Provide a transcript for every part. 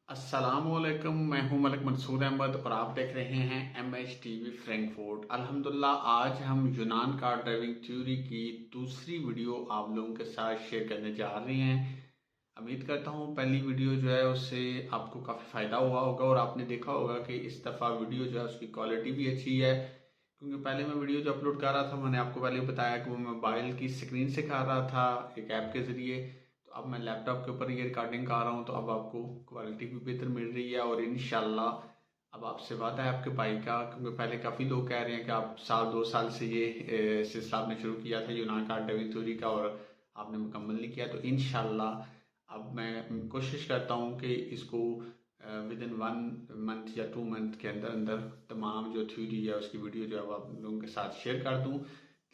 अस्सलामुअलैकुम। मैं हूं मलिक मंसूर अहमद और आप देख रहे हैं MH TV फ्रैंकफर्ट। अल्हम्दुलिल्लाह आज हम यूनान कार ड्राइविंग थ्योरी की दूसरी वीडियो आप लोगों के साथ शेयर करने जा रहे हैं। उम्मीद करता हूं पहली वीडियो जो है उससे आपको काफ़ी फ़ायदा हुआ होगा और आपने देखा होगा कि इस दफ़ा वीडियो जो है उसकी क्वालिटी भी अच्छी है, क्योंकि पहले मैं वीडियो जो अपलोड कर रहा था मैंने आपको पहले बताया कि वो मोबाइल की स्क्रीन से कर रहा था एक ऐप के ज़रिए। तो अब मैं लैपटॉप के ऊपर ये रिकॉर्डिंग कर रहा हूँ तो अब आपको क्वालिटी भी बेहतर मिल रही है और इंशाल्लाह अब आपसे वादा है आपके भाई का, क्योंकि पहले काफ़ी लोग कह रहे हैं कि आप साल 2 साल से ये सिलसिला आपने शुरू किया था यूनान कार ड्राइविंग थ्योरी का और आपने मुकम्मल नहीं किया। तो इंशाल्लाह अब मैं कोशिश करता हूँ कि इसको विद इन 1 मंथ या 2 मंथ के अंदर अंदर तमाम जो थ्योरी है उसकी वीडियो जो है वो आप लोगों के साथ शेयर कर दूँ,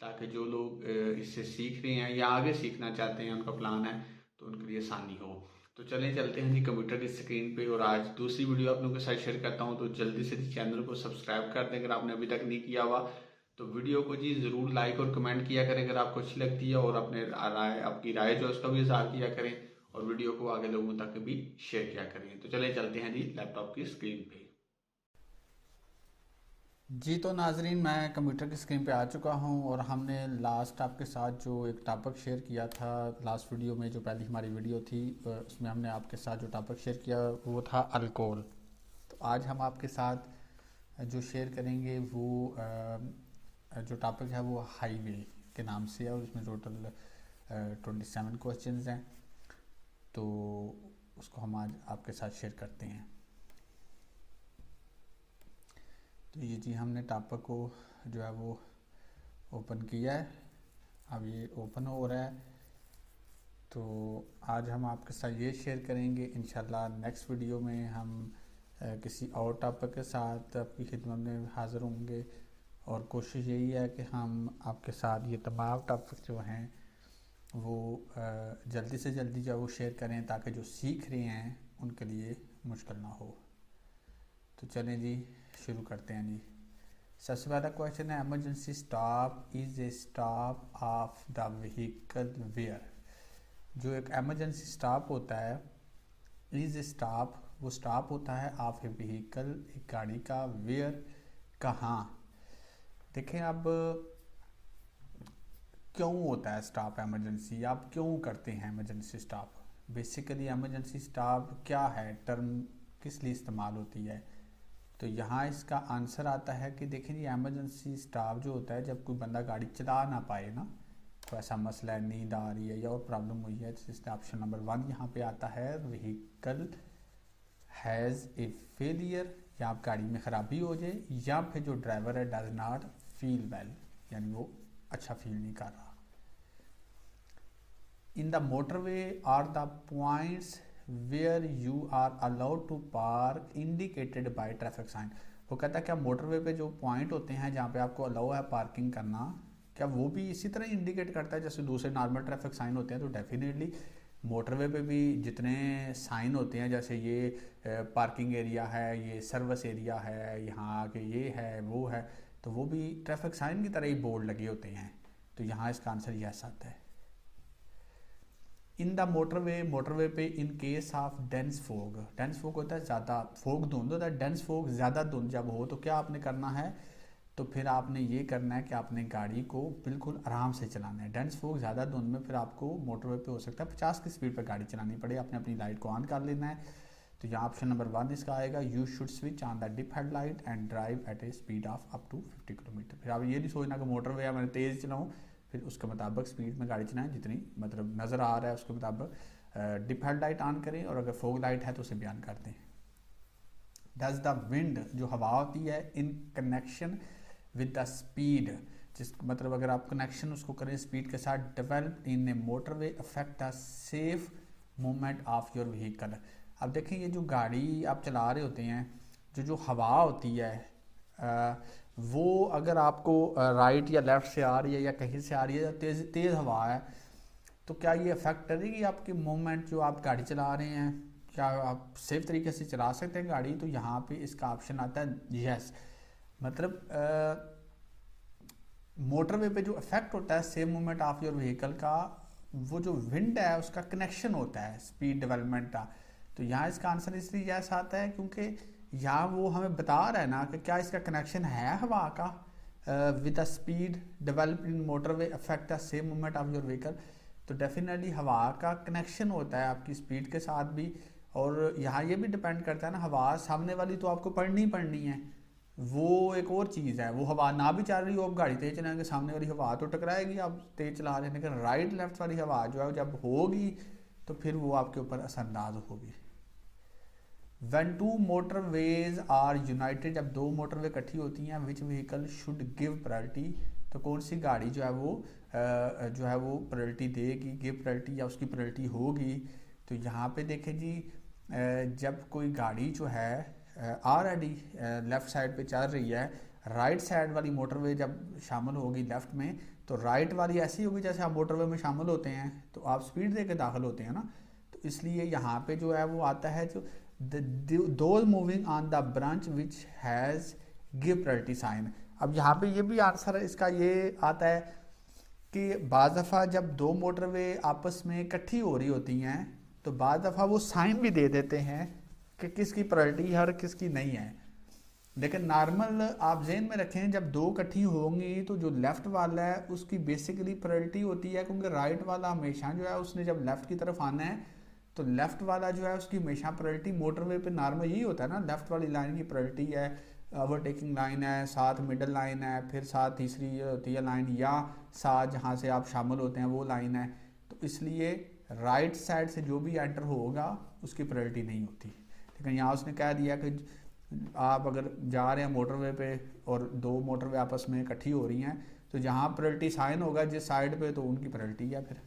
ताकि जो लोग इससे सीख रहे हैं या आगे सीखना चाहते हैं उनका प्लान है तो उनके लिए आसानी हो। तो चलें चलते हैं जी कंप्यूटर की स्क्रीन पे और आज दूसरी वीडियो आप लोगों के साथ शेयर करता हूँ। तो जल्दी से जी चैनल को सब्सक्राइब कर दें अगर आपने अभी तक नहीं किया हुआ। तो वीडियो को जी ज़रूर लाइक और कमेंट किया करें अगर आपको अच्छी लगती है और अपने राय आपकी राय जो है उसका भी इज़हार किया करें और वीडियो को आगे लोगों तक भी शेयर किया करें। तो चले चलते हैं जी लैपटॉप की स्क्रीन पे। जी तो नाजरीन, मैं कंप्यूटर की स्क्रीन पे आ चुका हूँ और हमने लास्ट आपके साथ जो एक टॉपिक शेयर किया था लास्ट वीडियो में, जो पहली हमारी वीडियो थी उसमें हमने आपके साथ जो टॉपिक शेयर किया वो था अल्कोहल। तो आज हम आपके साथ जो शेयर करेंगे वो जो टॉपिक है वो हाईवे के नाम से है और उसमें टोटल 27 क्वेश्चंस हैं। तो उसको हम आज आपके साथ शेयर करते हैं। तो ये जी हमने टॉपिक को जो है वो ओपन किया है, अब ये ओपन हो रहा है। तो आज हम आपके साथ ये शेयर करेंगे, इंशाल्लाह नेक्स्ट वीडियो में हम किसी और टॉपिक के साथ आपकी खिदमत में हाज़िर होंगे और कोशिश यही है कि हम आपके साथ ये तमाम टॉपिक जो हैं वो जल्दी से जल्दी जो है वो शेयर करें, ताकि जो सीख रहे हैं उनके लिए मुश्किल ना हो। तो चलें जी शुरू करते हैं जी। सबसे पहला क्वेश्चन है, emergency stop is a stop of the vehicle where. जो एक एमरजेंसी स्टॉप होता है, इज ए स्टॉप वो स्टॉप होता है ऑफ ए व्हीकल एक गाड़ी का, वेयर कहाँ। देखें अब क्यों होता है स्टॉप एमरजेंसी, आप क्यों करते हैं emergency stop. Basically emergency stop क्या है, टर्म किस लिए इस्तेमाल होती है। तो यहाँ इसका आंसर आता है कि देखिए जी, एमरजेंसी स्टॉप जो होता है जब कोई बंदा गाड़ी चला ना पाए ना, तो ऐसा मसला है, नींद आ रही है या और प्रॉब्लम हुई है, जिससे ऑप्शन नंबर 1 यहाँ पे आता है, व्हीकल हैज़ ए फेलियर, या आप गाड़ी में ख़राबी हो जाए, या फिर जो ड्राइवर है डज नॉट फील वेल, यानी वो अच्छा फील नहीं कर रहा। In the motorway are the points where you are allowed to park indicated by traffic sign. वो कहता है क्या मोटरवे पे जो पॉइंट होते हैं जहाँ पे आपको अलाउ है पार्किंग करना, क्या वो भी इसी तरह इंडिकेट करता है जैसे दूसरे नॉर्मल ट्रैफिक साइन होते हैं। तो डेफिनेटली मोटरवे पे भी जितने साइन होते हैं, जैसे ये पार्किंग एरिया है, ये सर्विस एरिया है, यहाँ के ये है वो है, तो वो भी ट्रैफिक साइन की तरह ही बोर्ड लगे होते हैं। तो यहाँ इसका आंसर यस आता है। इन द मोटरवे, मोटरवे पे in case of dense fog, dense fog होता है ज़्यादा, फोग धुंध होता है, डेंस फोग ज़्यादा धुंध जब हो तो क्या आपने करना है, तो फिर आपने ये करना है कि आपने गाड़ी को बिल्कुल आराम से चलाना है। डेंस फोग ज़्यादा धुंध में फिर आपको मोटरवे पे हो सकता है 50 की स्पीड पर गाड़ी चलानी पड़े, आपने अपनी लाइट को ऑन कर लेना है। तो यहाँ ऑप्शन नंबर 1 इसका आएगा, you should switch on the dip headlight and drive at a speed of up to 50 kilometre. फिर आप ये नहीं सोचना कि मोटरवे है मैंने तेज़ चलाऊँ, फिर उसके मुताबिक स्पीड में गाड़ी चलाएं, जितनी मतलब नज़र आ रहा है उसके मुताबिक डिप हेडलाइट ऑन करें, और अगर फोग लाइट है तो उसे बयान कर दें। डज द विंड, जो हवा होती है, in connection with the speed, जिस मतलब अगर आप कनेक्शन उसको करें स्पीड के साथ, develop in a motorway affect the safe movement of your vehicle. अब देखें ये जो गाड़ी आप चला रहे होते हैं, जो हवा होती है वो अगर आपको राइट या लेफ़्ट से आ रही है या कहीं से आ रही है या तेज़ तेज़ हवा है, तो क्या ये अफेक्ट करेगी आपकी मूवमेंट जो आप गाड़ी चला रहे हैं, क्या आप सेफ तरीके से चला सकते हैं गाड़ी। तो यहाँ पे इसका ऑप्शन आता है यस। मतलब मोटरवे पे जो इफेक्ट होता है same movement of your vehicle का, वो जो विंड है उसका कनेक्शन होता है स्पीड डेवलपमेंट का। तो यहाँ इसका आंसर इसलिए यस आता है क्योंकि यहाँ वो हमें बता रहा है ना कि क्या इसका कनेक्शन है हवा का with the speed develop in motorway affect the same movement of your vehicle. तो डेफिनेटली हवा का कनेक्शन होता है आपकी स्पीड के साथ भी, और यहाँ ये भी डिपेंड करता है ना, हवा सामने वाली तो आपको पढ़नी है, वो एक और चीज़ है। वो हवा ना भी चल रही हो, आप गाड़ी तेज चलाएंगे, सामने वाली हवा तो टकराएगी, आप तेज चला रहे हैं, लेकिन राइट लेफ्ट वाली हवा जो है जब होगी तो फिर वो आपके ऊपर असरअंदाज होगी। When two motorways are united, जब दो मोटरवे इकट्ठी होती हैं, which vehicle should give priority, तो कौन सी गाड़ी जो है वो प्रायोरिटी देगी, गिव प्रायोरिटी या उसकी प्रायोरिटी होगी। तो यहाँ पे देखें जी, जब कोई गाड़ी जो है ऑलरेडी लेफ़्ट साइड पे चल रही है, राइट साइड वाली मोटरवे जब शामिल होगी लेफ़्ट में, तो राइट वाली ऐसी होगी जैसे आप मोटरवे में शामिल होते हैं तो आप स्पीड दे के दाखिल होते हैं ना। तो इसलिए यहाँ पे जो है वो आता है जो those moving on the branch which has give priority sign। अब यहाँ पे ये भी आंसर इसका ये आता है कि बाज़ दफ़ा जब दो मोटरवे आपस में इकट्ठी हो रही होती हैं तो बाज़ दफ़ा वो साइन भी दे देते हैं कि किसकी प्रायोरिटी है और किसकी नहीं है। लेकिन नॉर्मल आप जहन में रखें, जब दो इकट्ठी होंगी तो जो लेफ़्ट वाला है उसकी बेसिकली प्रायोरिटी होती है, क्योंकि राइट वाला हमेशा जो है उसने जब लेफ़्ट की तरफ आना है तो लेफ़्ट वाला जो है उसकी हमेशा प्रायोरिटी, मोटरवे पे नॉर्मल यही होता है ना, लेफ़्ट वाली लाइन की प्रायोरिटी है, ओवरटेकिंग लाइन है, साथ मिडल लाइन है, फिर साथ तीसरी होती है लाइन, या साथ जहाँ से आप शामिल होते हैं वो लाइन है। तो इसलिए राइट साइड से जो भी एंटर होगा उसकी प्रायोरिटी नहीं होती। लेकिन यहाँ उसने कह दिया कि आप अगर जा रहे हैं मोटरवे पे और दो मोटरवे आपस में इकट्ठी हो रही हैं तो जहाँ प्रायोरिटी साइन होगा जिस साइड पे, तो उनकी प्रायोरिटी है। फिर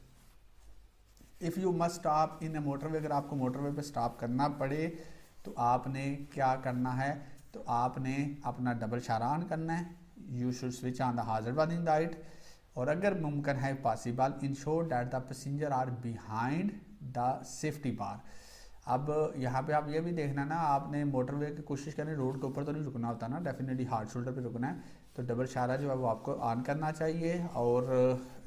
if you must stop in a motorway, अगर आपको मोटरवे पे स्टॉप करना पड़े तो आपने क्या करना है, तो आपने अपना डबल शारान करना है, you should switch on the hazard warning light, और अगर मुमकिन है possible ensure that the passenger are behind the safety bar. अब यहाँ पे आप ये भी देखना ना, आपने मोटरवे की कोशिश करनी, रोड के ऊपर तो नहीं रुकना होता ना, डेफिनेटली हार्ड शोल्डर पे रुकना है, तो डबल शारा जो है वो आपको ऑन करना चाहिए। और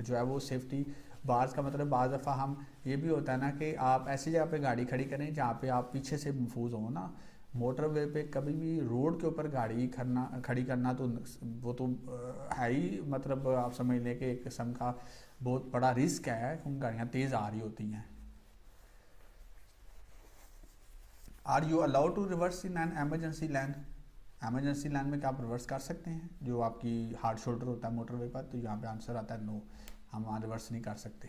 जो है वो सेफ्टी बार्स का मतलब बाज़ दफ़ा हम ये भी होता है ना कि आप ऐसी जगह पे गाड़ी खड़ी करें जहाँ पे आप पीछे से महफूज हो ना। मोटरवे पे कभी भी रोड के ऊपर गाड़ी खड़ी करना तो वो तो है ही, मतलब आप समझ लें कि एक किस्म का बहुत बड़ा रिस्क है, क्योंकि गाड़ियाँ तेज़ आ रही होती हैं। Are you allowed to reverse in an emergency lane, emergency line में क्या आप रिवर्स कर सकते हैं जो आपकी हार्ड शोल्डर होता है मोटरवे पर, तो यहाँ पे आंसर आता है नो, हम वहाँ रिवर्स नहीं कर सकते।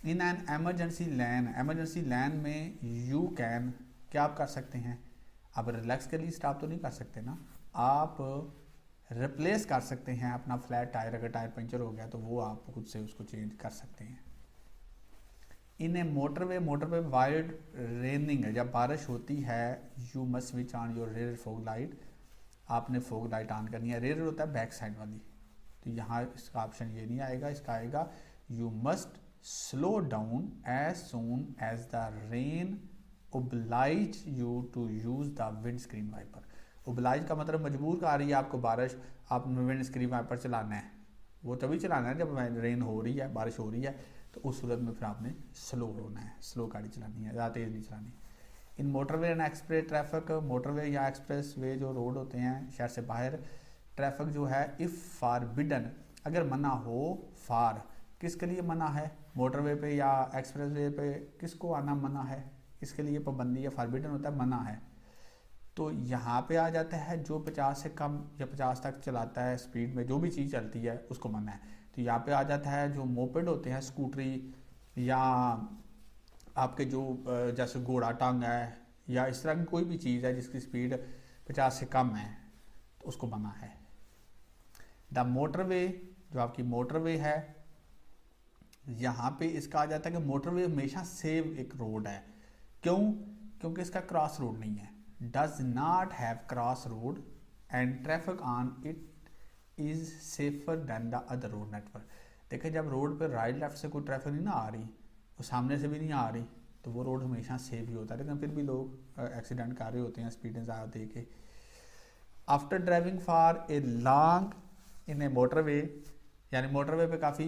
In an emergency lane, emergency lane में यू कैन, क्या आप कर सकते हैं, आप रिलैक्स के लिए स्टॉप तो नहीं कर सकते ना, आप रिप्लेस कर सकते हैं अपना फ्लैट टायर, अगर टायर पंचर हो गया तो वो आप खुद से उसको चेंज कर सकते हैं। In a motorway, motorway while raining है, जब बारिश होती है, you must switch on your rear fog light, आपने फॉग लाइट ऑन करनी है। रेयर होता है बैक साइड वाली, तो यहाँ इसका ऑप्शन ये नहीं आएगा, इसका आएगा you must slow down as soon as the rain obliges you to use the windscreen wiper. Obliges का मतलब मजबूर कर रही है आपको बारिश, आपने विंड स्क्रीन वाइपर चलाना है, वो तभी चलाना है जब रेन हो रही है, बारिश हो रही है, तो उस सूरत में फिर आपने स्लो होना है, स्लो गाड़ी चलानी है, ज़्यादा तेज़ नहीं चलानी। In motorway and express traffic, motorway या एक्सप्रेस वे जो रोड होते हैं शहर से बाहर, ट्रैफिक जो है इफ़ फॉरबिडन, अगर मना हो, फार किसके लिए मना है, मोटरवे पे या एक्सप्रेस वे पे किसको आना मना है, इसके लिए पाबंदी है, फॉरबिडन होता है मना है। तो यहाँ पे आ जाता है जो 50 से कम या 50 तक चलाता है स्पीड में, जो भी चीज़ चलती है उसको मना है। तो यहाँ पे आ जाता है जो मोपेड होते हैं, स्कूटरी या आपके जो जैसे घोड़ा टांग है या इस तरह की कोई भी चीज़ है जिसकी स्पीड 50 से कम है, तो उसको मना है। द मोटरवे, जो आपकी मोटरवे है, यहाँ पे इसका आ जाता है कि मोटरवे हमेशा सेव एक रोड है। क्यों? क्योंकि इसका क्रॉस रोड नहीं है, does not have cross road and traffic on it is safer than the other road network. देखिए जब रोड पे राइट लेफ्ट से कोई ट्रैफिक नहीं ना आ रही और सामने से भी नहीं आ रही, तो वो रोड हमेशा सेफ ही होता है, लेकिन फिर भी लोग एक्सीडेंट कर रहे होते हैं स्पीडें ज़्यादा दे के। After driving for a long in a motorway, यानी मोटरवे पे काफ़ी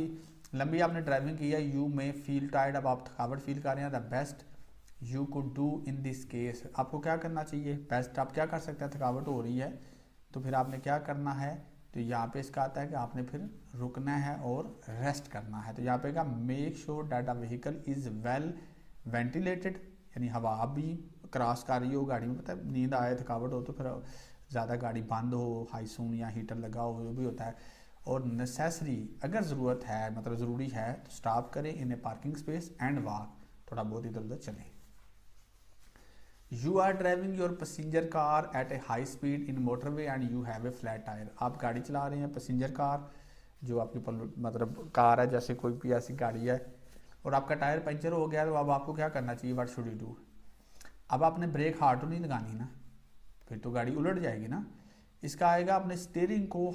लंबी आपने ड्राइविंग की है, यू में फील टायर्ड, अब आप थकावट फील कर रहे हैं, the best you could do in this case, आपको क्या करना चाहिए बेस्ट, आप क्या कर सकते हैं, थकावट हो रही है तो फिर आपने क्या करना है, तो यहाँ पे इसका आता है कि आपने फिर रुकना है और रेस्ट करना है। तो यहाँ पे का make sure that a vehicle is well ventilated, यानी हवा भी क्रॉस कर रही हो गाड़ी में, पता है नींद आए थकावट हो तो फिर ज़्यादा गाड़ी बंद हो, हाईसून या हीटर लगा हो, जो भी होता है। और नेसेसरी अगर ज़रूरत है, मतलब ज़रूरी है तो स्टॉप करें in a parking space and walk, थोड़ा बहुत इधर उधर चलें। You are driving your passenger car at a high speed in motorway and you have a flat tyre, आप गाड़ी चला रहे हैं पैसेंजर कार, जो आपकी मतलब कार है, जैसे कोई भी ऐसी गाड़ी है, और आपका टायर पंचर हो गया, तो अब आपको क्या करना चाहिए, व्हाट शुड यू डू। अब आपने ब्रेक हार्ड तो नहीं लगानी ना, फिर तो गाड़ी उलट जाएगी ना। इसका आएगा अपने स्टीयरिंग को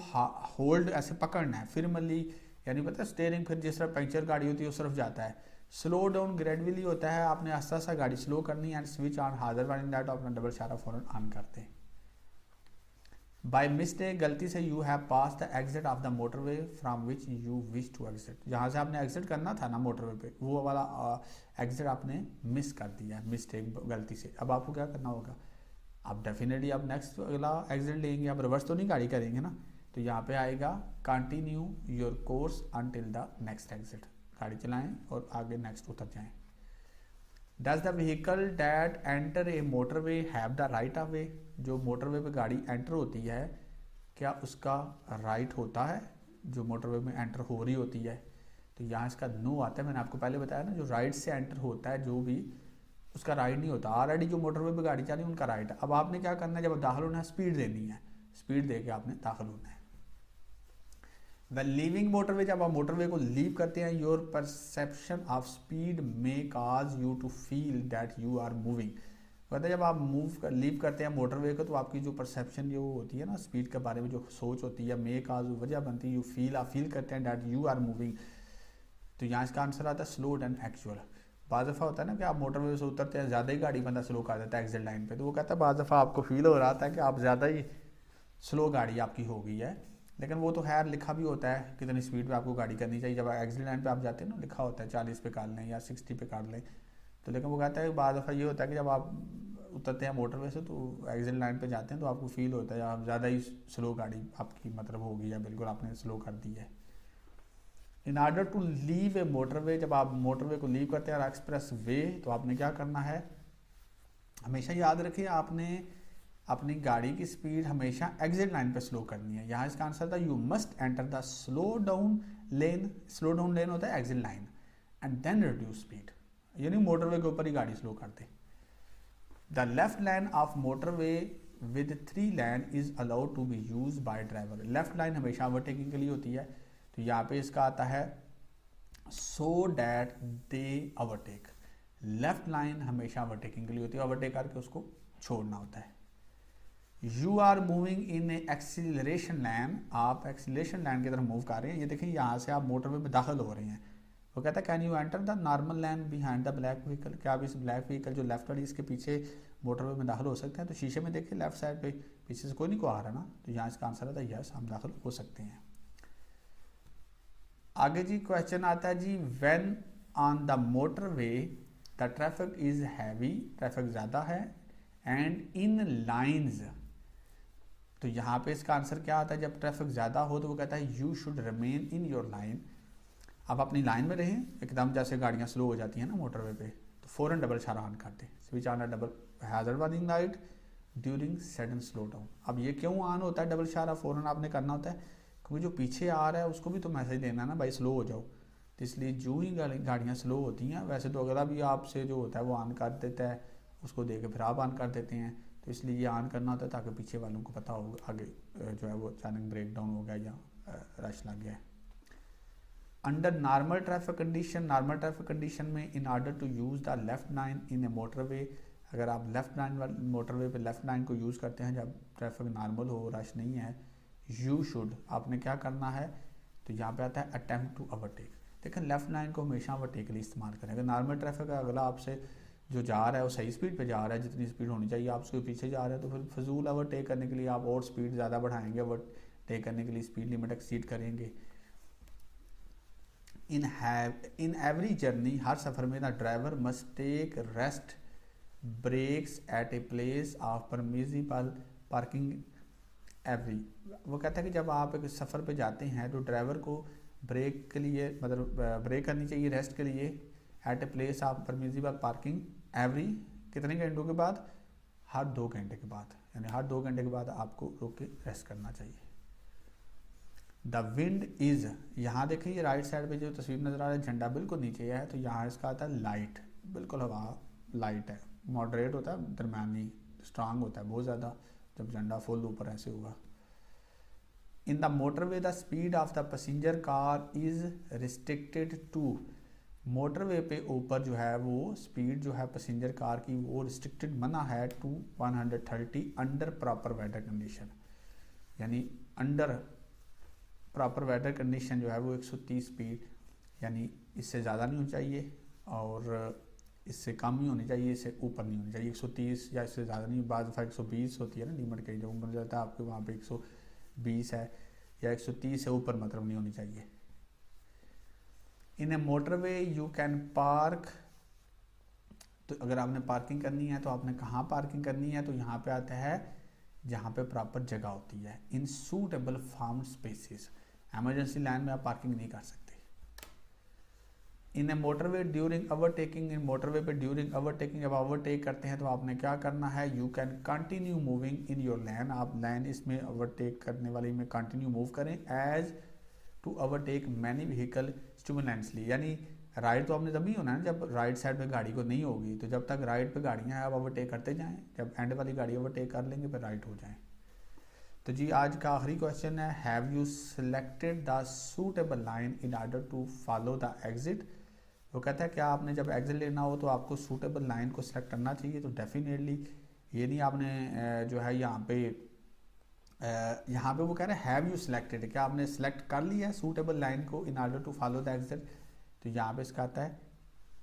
होल्ड ऐसे पकड़ना है फिरमली, यानी पता है स्टीयरिंग फिर जिस तरह पंचर गाड़ी होती है उस तरफ जाता है। स्लो डाउन ग्रेजुअली होता है, आपने आस्ता आस्ता गाड़ी स्लो करनी है। एंड स्विच ऑन हाजर वाइन दैट, अपना डबल इशारा फौरन ऑन करते हैं। बाय मिस्टेक, गलती से, you have pass the exit of the motorway from which you wish to exit, जहाँ से आपने एग्जिट करना था ना मोटरवे पे, वो वाला एग्जिट आपने मिस कर दिया है मिस्टेक गलती से। अब आपको क्या करना होगा, आप डेफिनेटली आप नेक्स्ट अगला एग्जिट लेंगे, आप रिवर्स तो नहीं गाड़ी करेंगे ना। तो यहाँ पे आएगा continue your course until the next exit, गाड़ी चलाएं और आगे नेक्स्ट उतर जाएं। Does the vehicle that enter a motorway have the right of वे, जो मोटरवे पे गाड़ी एंटर होती है क्या उसका राइट होता है, जो मोटरवे में एंटर हो रही होती है। तो यहाँ इसका नो आता है, मैंने आपको पहले बताया ना, जो राइट से एंटर होता है जो भी, उसका राइट नहीं होता। ऑलरेडी जो मोटरवे पे गाड़ी चली उनका राइट है। अब आपने क्या करना है, जब दाखिल होना है स्पीड देनी है, स्पीड दे के आपने दाखिल होना है। वेल लीविंग मोटरवे, जब आप मोटरवे को लीव करते हैं, your perception of speed may cause you to feel that you are moving, कहते हैं जब आप लीव करते हैं मोटरवे को, तो आपकी जो परसेप्शन जो होती है ना स्पीड के बारे में जो सोच होती है, मे काज वजह बनती है, यू फील, आप फील करते हैं दैट यू आर मूविंग। तो यहाँ इसका आंसर आता है स्लो एंड एक्चुअल। बाज़ दफ़ा होता है ना कि आप मोटरवे से उतरते हैं, ज़्यादा ही गाड़ी बंदा स्लो कर देता है एग्जिट लाइन पे, तो वो कहता है बाज़ दफ़ा आपको फील हो रहा था कि आप ज़्यादा ही स्लो गाड़ी आपकी हो गई है, लेकिन वो तो खैर लिखा भी होता है कितनी स्पीड पे आपको गाड़ी करनी चाहिए। जब एग्जिट लाइन पे आप जाते हैं ना, लिखा होता है 40 पे काट लें या 60 पे काट लें, तो लेकिन वो कहता है बाज़ दफ़ा ये होता है कि जब आप उतरते हैं मोटरवे से तो एग्जिट लाइन पे जाते हैं तो आपको फील होता है आप ज़्यादा ही स्लो गाड़ी आपकी मतलब हो गई है, बिल्कुल आपने स्लो कर दी है। In order to leave a motorway, जब आप मोटरवे को लीव करते हैं और एक्सप्रेस वे, तो आपने क्या करना है, हमेशा याद रखिए आपने अपनी गाड़ी की स्पीड हमेशा एग्जिट लाइन पे स्लो करनी है। यहाँ इसका आंसर था you must enter the slow down lane, slow down lane होता है exit line, and then reduce speed, यानी मोटरवे के ऊपर ही गाड़ी स्लो करते। The left line of motorway with 3 lane is allowed to be use by driver, left line हमेशा overtaking के लिए होती है, तो यहाँ पे इसका आता है so that they overtake, left line हमेशा ओवरटेकिंग के लिए होती है, ओवरटेक करके उसको छोड़ना होता है। You are moving in a acceleration lane, आप एक्सीलरेशन लाइन की तरफ मूव कर रहे हैं। ये देखिए यहाँ से आप मोटरवे में दाखिल हो रहे हैं, वो कहता है can you enter the normal line behind the black vehicle, क्या आप इस ब्लैक व्हीकल जो लेफ्ट वाली इसके पीछे मोटरवे में दाखिल हो सकते हैं। तो शीशे में देखिए लेफ्ट साइड पे पीछे से कोई नहीं को आ रहा ना, तो यहाँ इसका आंसर आता है यस, हम दाखिल हो सकते हैं। आगे जी क्वेश्चन आता है जी, when on the motorway the traffic is heavy, traffic ज़्यादा है, एंड इन लाइन्स, तो यहाँ पे इसका आंसर क्या आता है, जब ट्रैफिक ज़्यादा हो तो वो कहता है you should remain in your line, आप अपनी लाइन में रहें। एकदम जैसे गाड़ियाँ स्लो हो जाती हैं ना मोटरवे पे, तो फ़ौरन डबल इशारा ऑन कर दें, switch on double hazard warning light during sudden slow down. अब ये क्यों ऑन होता है डबल इशारा, फ़ौरन आपने करना होता है, क्योंकि जो पीछे आ रहा है उसको भी तो मैसेज देना ना भाई स्लो हो जाओ, तो इसलिए जो ही गाड़ियाँ स्लो होती हैं, वैसे तो अगला भी आपसे जो होता है वो ऑन कर देता है, उसको दे के फिर आप ऑन कर देते हैं, तो इसलिए ये ऑन करना होता है ताकि पीछे वालों को पता हो आगे जो है वो अचानक ब्रेक डाउन हो गया या रश लग गया है। Under normal traffic condition, normal traffic condition में in order to use the left line in a motorway, अगर आप लेफ्ट लाइन मोटरवे पे लेफ्ट लाइन को यूज़ करते हैं जब ट्रैफिक नॉर्मल हो, रश नहीं है, यू शुड, आपने क्या करना है, तो यहाँ पे आता है अटेम्प्ट टू ओवरटेक। लेकिन लेफ्ट लाइन को हमेशा ओवरटेक के लिए इस्तेमाल करें। अगर नॉर्मल ट्रैफिक का अगला आपसे जो जा रहा है वो सही स्पीड पे जा रहा है, जितनी स्पीड होनी चाहिए, आप उसके पीछे जा रहे हैं, तो फिर फजूल ओवरटेक करने के लिए आप और स्पीड ज़्यादा बढ़ाएंगे, ओवरटेक करने के लिए स्पीड लिमिट एक्सीड करेंगे। इन एवरी जर्नी, हर सफ़र में the driver must take rest breaks at a place of permissible parking every. वो कहता है कि जब आप एक सफ़र पे जाते हैं तो ड्राइवर को ब्रेक के लिए मतलब ब्रेक करनी चाहिए रेस्ट के लिए at a place of permissible parking every कितने घंटों के बाद, हर 2 घंटे के बाद, यानी हर 2 घंटे के बाद आपको रोक के रेस्ट करना चाहिए। द विंड इज़, यहाँ देखिए ये राइट साइड पे जो तस्वीर नज़र आ रहा है झंडा बिल्कुल नीचे है, तो यहाँ इसका आता है लाइट, बिल्कुल हवा लाइट है, मॉडरेट होता है, दरमियानी, स्ट्रांग होता है बहुत ज़्यादा जब झंडा फुल ऊपर ऐसे होगा। In the motorway the speed of the passenger car is restricted to, motorway पे ऊपर जो है वो स्पीड जो है पैसेंजर कार की वो रिस्ट्रिक्टेड मना है to 130 under proper weather condition, यानी अंडर प्रॉपर वेदर कंडीशन जो है वो 130 स्पीड, यानी इससे ज़्यादा नहीं होनी चाहिए और इससे कम ही होनी चाहिए, इससे ऊपर नहीं होनी चाहिए। 130 या इससे ज़्यादा नहीं, बाद 120 होती है ना लिमिट कहीं जब बन जाता है आपके वहाँ पे 120 है या 130 से ऊपर मतलब नहीं होनी चाहिए। इन a motorway you can park, तो अगर आपने पार्किंग करनी है तो आपने कहाँ पार्किंग करनी है, तो यहाँ पे आता है जहाँ पे प्रॉपर जगह होती है। In suitable form spaces, emergency line में आप पार्किंग नहीं कर सकते। In a motorway during overtaking, in motorway पे ड्यूरिंग ओवरटेकिंग जब ओवरटेक करते हैं तो आपने क्या करना है, you can continue moving in your line, आप लाइन इसमें ओवरटेक करने वाली में कंटिन्यू मूव करें as to overtake many vehicle simultaneously, यानी राइट तो आपने तभी होना है जब राइट साइड पे गाड़ी को नहीं होगी, तो जब तक राइट पे गाड़ियाँ हैं आप ओवरटेक करते जाएं, जब एंड वाली गाड़ी ओवरटेक कर लेंगे फिर राइट हो जाएं। तो जी आज का आखिरी क्वेश्चन है, have you selected the suitable lane in order to follow the exit. वो कहता है क्या आपने जब एग्जिट लेना हो तो आपको सूटेबल लाइन को सिलेक्ट करना चाहिए, तो डेफिनेटली ये नहीं आपने जो है यहाँ पे वो कह रहे हैं हैव यू सिलेक्टेड, क्या आपने सिलेक्ट कर लिया है सूटेबल लाइन को in order to follow the exit, तो यहाँ पे इसका आता है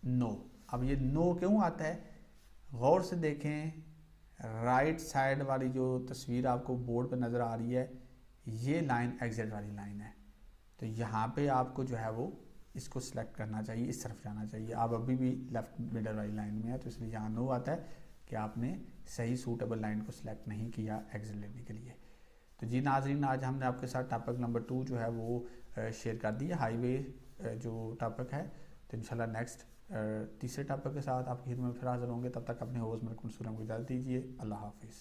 नो। अब ये नो क्यों आता है, गौर से देखें राइट साइड वाली जो तस्वीर आपको बोर्ड पे नज़र आ रही है ये लाइन एग्जिट वाली लाइन है, तो यहाँ पे आपको जो है वो इसको सिलेक्ट करना चाहिए, इस तरफ जाना चाहिए। आप अभी भी लेफ्ट मिडल वाली लाइन में है तो इसलिए यहाँ नो आता है कि आपने सही सूटेबल लाइन को सिलेक्ट नहीं किया एग्जिट लेने के लिए। तो जी नाज़रीन आज हमने आपके साथ टॉपिक नंबर 2 जो है वो शेयर कर दिया, हाईवे जो टॉपिक है। तो इंशाल्लाह नेक्स्ट तीसरे टॉपिक के साथ आपकी खिदमत में फिर हाजिर होंगे, तब तक अपने होस्ट मंसूर को इजाज़त दीजिए। अल्लाह हाफिज़।